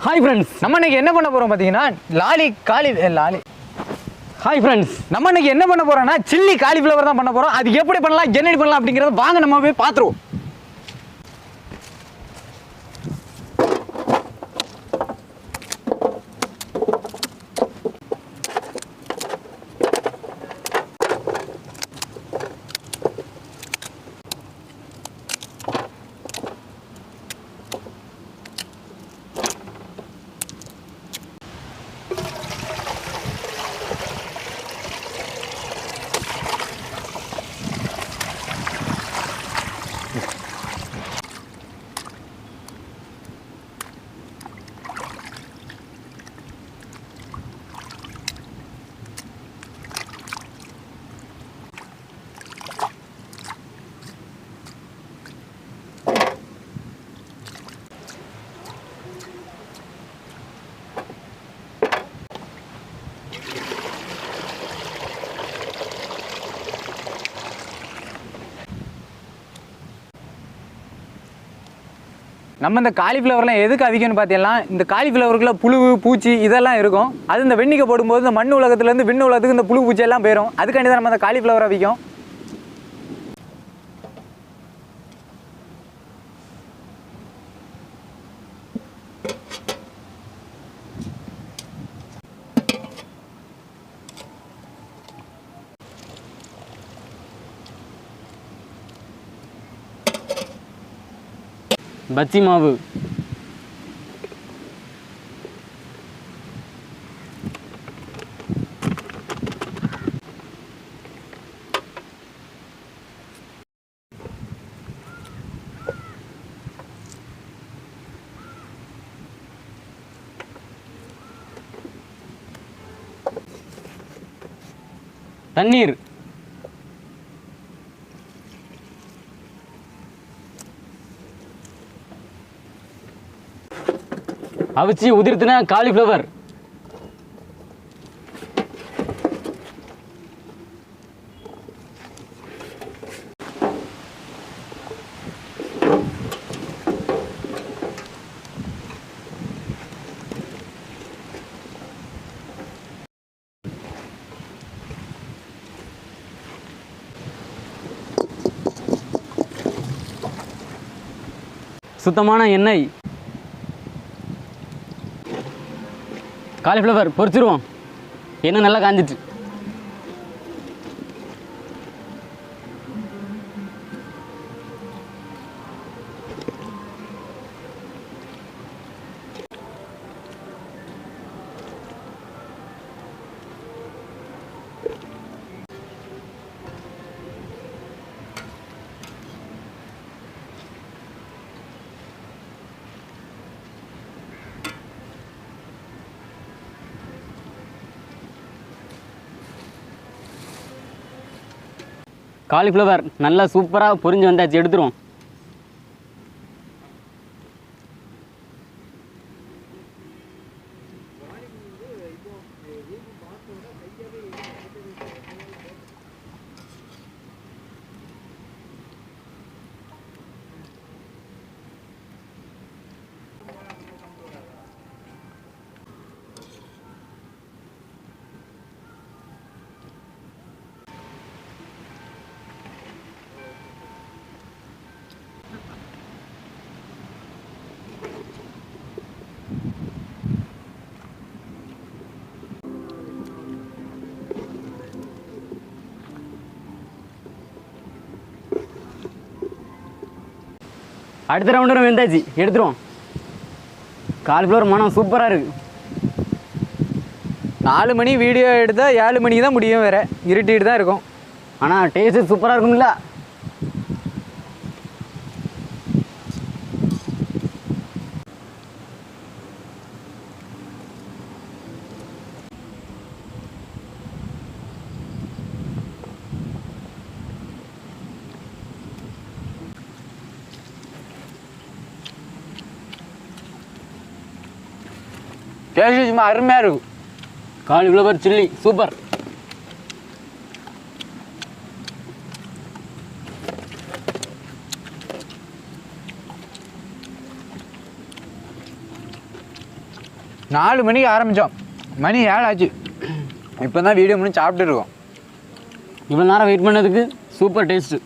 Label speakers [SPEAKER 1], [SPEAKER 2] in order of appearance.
[SPEAKER 1] Hi friends, நம்ம இன்னைக்கு என்ன பண்ண போகிறோம் பார்த்தீங்கன்னா ஹாய் ஃப்ரெண்ட்ஸ், நம்ம இன்னைக்கு என்ன பண்ண போகிறோம்னா சில்லி காலிஃப்ளவர் தான் பண்ண போகிறோம். அது எப்படி பண்ணலாம், என்ன பண்ணலாம் அப்படிங்கிறத வாங்க நம்ம போய் பார்த்துருவோம். நம்ம இந்த காலிஃப்ளவர்லாம் எதுக்கு அதிகம்னு பார்த்தீங்கன்னா, இந்த காலிஃப்ளவருக்குள்ள புழு பூச்சி இதெல்லாம் இருக்கும். அது இந்த வெண்ணிக்கை போடும்போது இந்த மண் உலகத்துலேருந்து விண்ணு உலகத்துக்கு இந்த புழு பூச்சி எல்லாம் போயிடும். அதுக்காண்டி தான் நம்ம இந்த காலிஃப்ளவர் அதிகம்.
[SPEAKER 2] பச்சி மாவு, தண்ணீர், அவிச்சி உதிர்த்தின காலிஃப்ளவர், சுத்தமான எண்ணெய். காலிஃப்ளவர் பொரிச்சிருவோம். எண்ணெய் நல்லா காஞ்சிட்டு. காலிஃப்ளவர் நல்லா சூப்பராக பொரிஞ்சு வந்தாச்சு, எடுத்துருவோம். அடுத்த ரவுண்டு வெந்தாச்சு, எடுத்துருவோம். காலிஃப்ளவர் மனம் சூப்பராக இருக்குது.
[SPEAKER 1] 4 மணி வீடியோ எடுத்தால் 7 மணிக்கு தான் முடியும், வேறு இருட்டிட்டு தான் இருக்கும்.
[SPEAKER 2] ஆனால் டேஸ்ட்டு சூப்பராக இருக்கும்ல.
[SPEAKER 1] டேஸ்ட்டு சும்மா அருமையாக இருக்கும்.
[SPEAKER 2] Cauliflower chilli super.
[SPEAKER 1] 4 மணிக்கு ஆரம்பித்தோம், மணி 7 ஆச்சு. இப்போ தான் வீடியோ முடிஞ்சு சாப்பிட்டு இருக்கோம்.
[SPEAKER 2] இவ்வளோ நேரம் வெயிட் பண்ணதுக்கு சூப்பர் டேஸ்ட்டு.